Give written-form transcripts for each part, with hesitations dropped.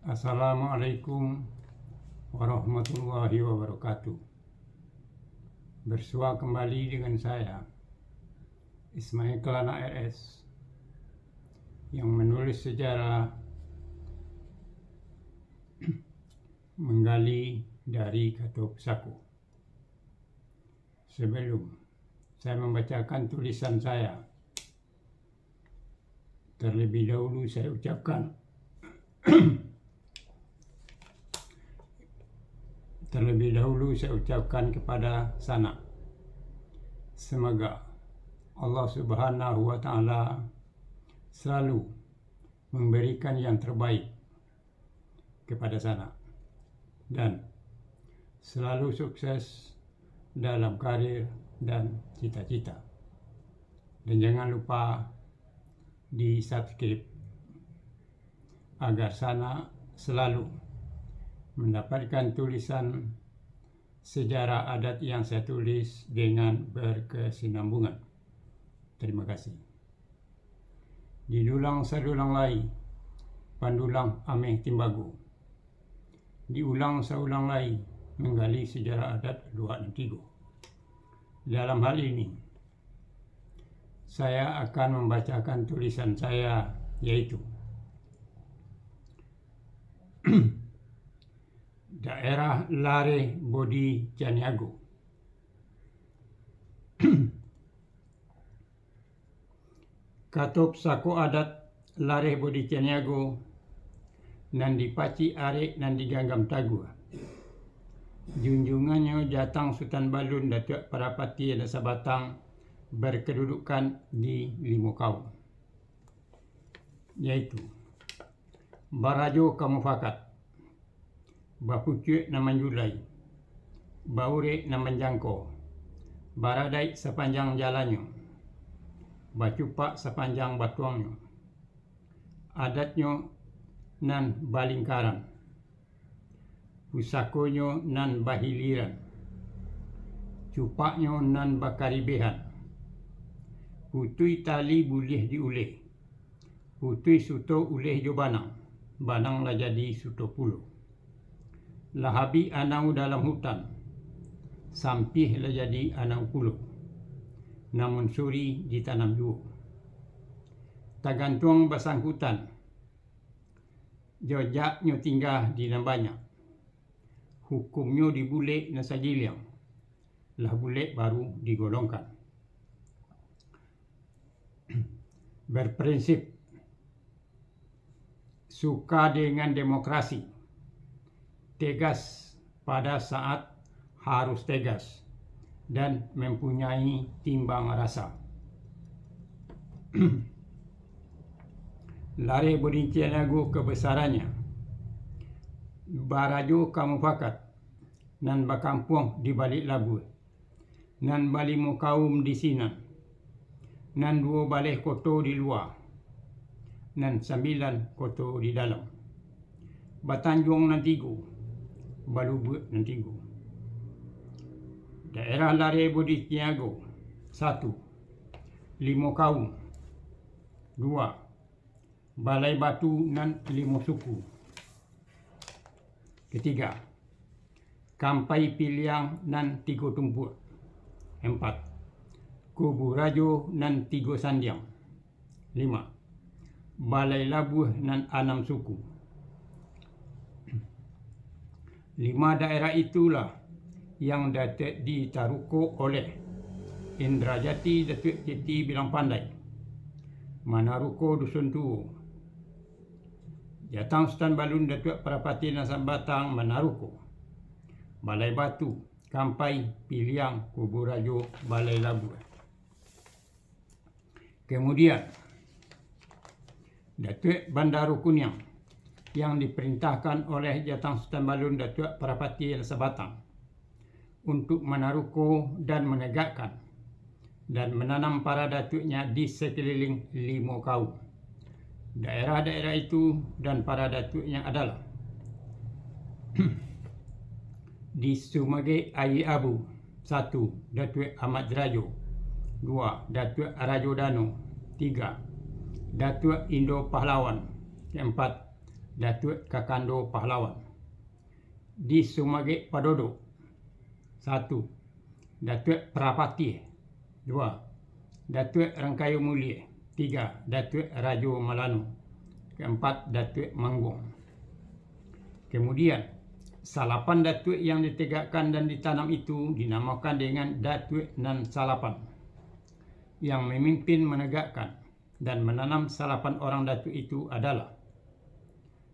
Assalamualaikum warahmatullahi wabarakatuh. Bersua kembali dengan saya, Ismail Kelana RS, yang menulis sejarah menggali dari Katuk Saku. Sebelum saya membacakan tulisan saya, terlebih dahulu saya ucapkan kepada Sanak, semoga Allah Subhanahu wa Ta'ala selalu memberikan yang terbaik kepada Sanak dan selalu sukses dalam karir dan cita-cita. Dan jangan lupa di subscribe agar Sanak selalu mendapatkan tulisan sejarah adat yang saya tulis dengan berkesinambungan. Terima kasih. Didulang sadulang lai, pandulang ameh timbagu. Diulang saulang lai, menggali sejarah adat Luak dan Tigo. Dalam hal ini, saya akan membacakan tulisan saya, yaitu Daerah Lare Bodi Caniago. Katuk Saku adat Lare Bodi Caniago nan dipaci are nan diganggam tagua. Junjungannya Jatang Sultan Balun Datuk Parapati Dasa Batang berkedudukan di 5 kaum, yaitu Barajo Kamufakat, Bapucuk Naman Julai, Baure Naman Jangko, Baradai sepanjang jalannya, Bacupak sepanjang batuangnya, adatnya nan balingkaran, pusakonyo nan bahiliran, cupaknya nan bakaribehan, putui tali boleh diuleh, putui suto uleh jo banang, banang lah jadi suto puluh. Lahabi anau dalam hutan, sampih lah jadi anau puluh, namun suri ditanam jua. Tagantuang basangkutan, jojaknya tinggal di nambanya, hukumnya dibulek nasa giliang, lah bulek baru digolongkan. Berprinsip suka dengan demokrasi, tegas pada saat harus tegas, dan mempunyai timbang rasa. Lare Bodi Caniago kebesarannya, Barajo Kamufakat, nan bakampung di balik labu, nan balimu kaum di sinan, nan 2 baleh koto di luar, nan 9 koto di dalam. Batanjung nan 3, Balubut nan 3. Daerah Lare Bodi Caniago, 1. 5 kaum. 2. Balai Batu nan 5 suku. Ketiga, Kampai Piliang nan 3 tumpuk. 4. Kubu Rajo nan 3 sandiang. 5. Balai Labuh nan 6 suku. 5 daerah itulah yang ditaruko oleh Indrajati Datuk Ceti Bilang Pandai, Manaruko Dusun Tuo, Jatang Sultan Balun Datuk Parapati Dasa Batang Manaruko, Balai Batu, Kampai, Piliang, Kubu Rajo, Balai Labu. Kemudian Datuk Bandaru Kuniang yang diperintahkan oleh Jatang Sultan Balun Datuk Parapati Dasa Batang untuk menaruko dan menegakkan dan menanam para datuknya di sekeliling 5 kaum. Daerah-daerah itu dan para datuknya adalah di Sumage Ayi Abu, 1. Datuk Ahmad Rajo, 2. Datuk Rajo Dano, 3. Datuk Indo Pahlawan, 4. Datuk Kakando Pahlawan. Di Sumagek Padodo. 1. Datuk Prapati. 2. Datuk Rangkayu Mulia. 3. Datuk Rajo Malano. 4. Datuk Manggung. Kemudian, salapan datuk yang ditegakkan dan ditanam itu dinamakan dengan Datuk Nan Salapan. Yang memimpin menegakkan dan menanam salapan orang datuk itu adalah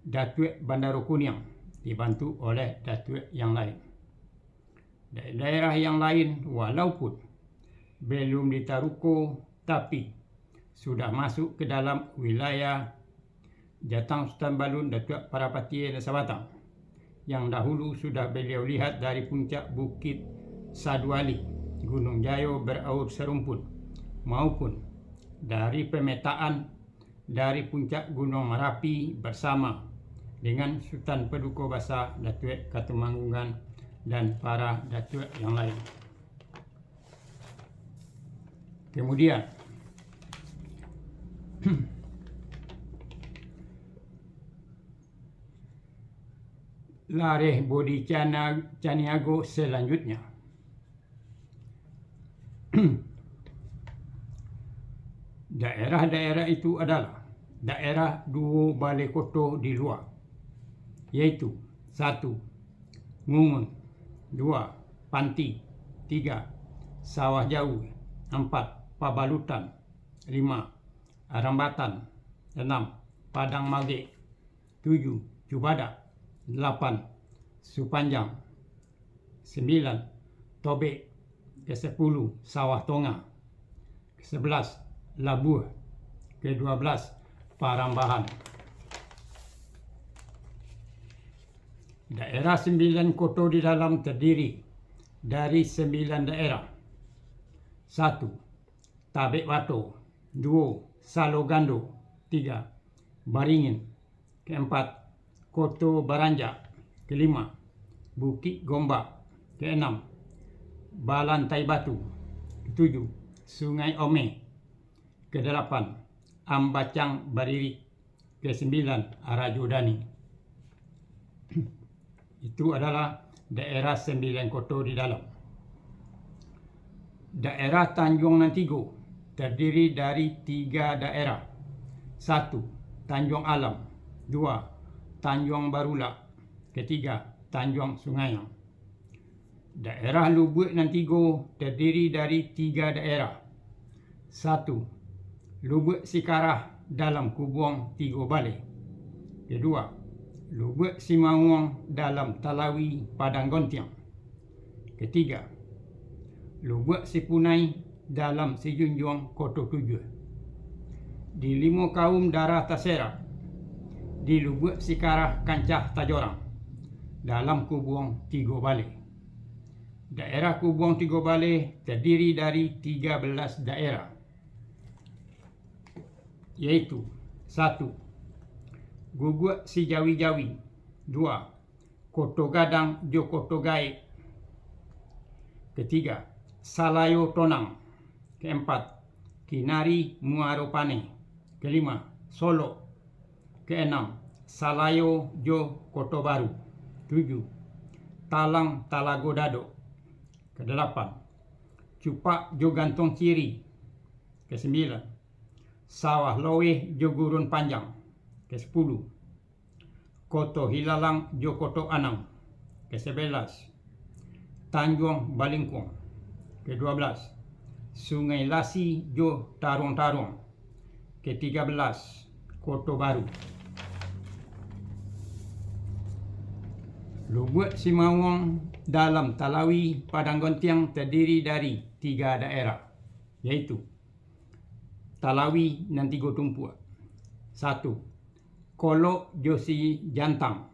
Datuk Bandaro Kuniang, dibantu oleh datuk yang lain. Daerah yang lain walaupun belum ditaruko tapi sudah masuk ke dalam wilayah Jatang Sultan Balun Datuk Parapati Desa Batang yang dahulu sudah beliau lihat dari puncak Bukit Saduali, Gunung Jayo beraur serumpun, maupun dari pemetaan dari puncak Gunung Merapi bersama dengan Sultan Paduka Basa Datuk Katumanggungan dan para datuk yang lain. Kemudian Lareh Bodi Caniago selanjutnya. Daerah-daerah itu adalah daerah dua balai kota di luar, yaitu 1. Ngungun, 2. Panti, 3. Sawah Jauh, 4. Pabalutan, 5. Arambatan, 6. Padang Magek, 7. Cubadak, 8. Supanjang, 9. Tobek, ke-10. Sawah Tonga, ke-11. Labuh, ke-12. Parambahan. Daerah 9 kota di dalam terdiri dari 9 daerah. 1. Tabek Bato, 2. Salogando, 3. Baringin, ke-4. Koto Baranjak, ke-5. Bukit Gombak, ke-6. Balantai Batu, ke-7. Sungai Ome, ke-8. Ambacang Bariri, ke-9. Rajodani. Itu adalah daerah 9 kota di dalam. Daerah Tanjung Nantigo terdiri dari 3 daerah. 1. Tanjung Alam, 2. Tanjung Barula, ke-3. Tanjung Sungaiang. Daerah Lubuk Nantigo terdiri dari 3 daerah. 1. Lubuk Sikarah dalam Kubuang Tigo Balai. Kedua, Lubuk Simawang dalam Talawi Padang Gontiang. Ketiga, Lubuk Sipunai dalam Sijunjung Koto Tujuh. Di Limo Kaum Darah Tasera, di Lubuk Sikarah Kancah Tajorang dalam Kubuang Tigo Balai. Daerah Kubuang Tigo Balai terdiri dari 13 daerah, yaitu 1. Guguk Si Jawi-Jawi, 2. Koto Gadang Jo Koto Gaek, ke-3. Salayo Tonang, ke-4. Kinari Muaropane, ke-5. Solo, ke-6. Salayo Jo Koto Baru, 7. Talang Talago Dado, ke-8. Cupak Jo Gantong Ciri, ke-9. Sawah Loeh Jo Gurun Panjang, ke-10. Koto Hilalang Jo Koto Anang, ke-11. Tanjung Balingkong, ke-12. Sungai Lasi Jo Tarong-Tarong, ke-13. Koto Baru. Lubuk Simawang dalam Talawi Padang Gontiang terdiri dari 3 daerah, yaitu Talawi Nantigo Tumpuak. 1. Kolok Josi Jantang.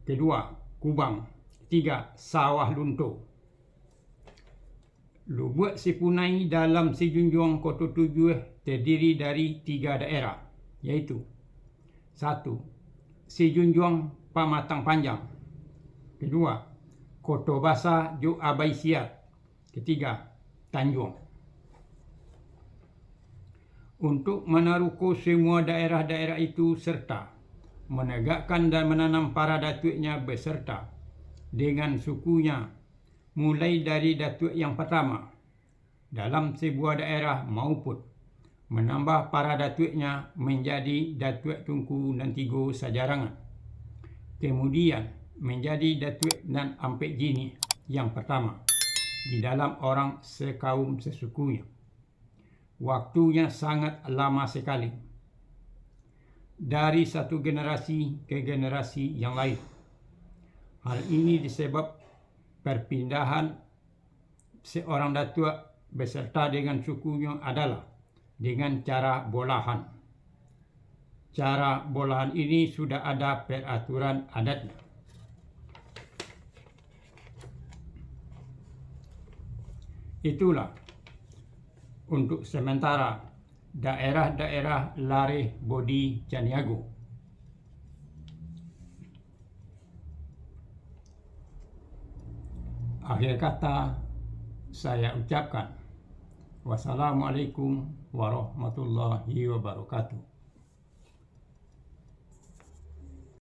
Kedua, Kubang. 3. Sawah Lunto. Lubuk Sipunai dalam Sijunjung Koto Tujuh terdiri dari 3 daerah, yaitu 1. Sijunjung Pamatang Panjang. Kedua, Koto Basa Jo Abai Siat. Ketiga, Tanjung. untuk menaruhku semua daerah-daerah itu serta menegakkan dan menanam para datuiknya beserta dengan sukunya mulai dari datuik yang pertama dalam sebuah daerah maupun menambah para datuiknya menjadi datuik Tunku dan Tigo Sajarangan. Kemudian menjadi datuik dan Ampek Jini yang pertama di dalam orang sekaum sesukunya. Waktunya sangat lama sekali, dari satu generasi ke generasi yang lain. Hal ini disebab perpindahan seorang datuk beserta dengan sukunya adalah dengan cara bolahan. Cara bolahan ini sudah ada peraturan adatnya. Itulah untuk sementara daerah-daerah Lareh Bodi Caniago. Akhir kata saya ucapkan wassalamualaikum warahmatullahi wabarakatuh.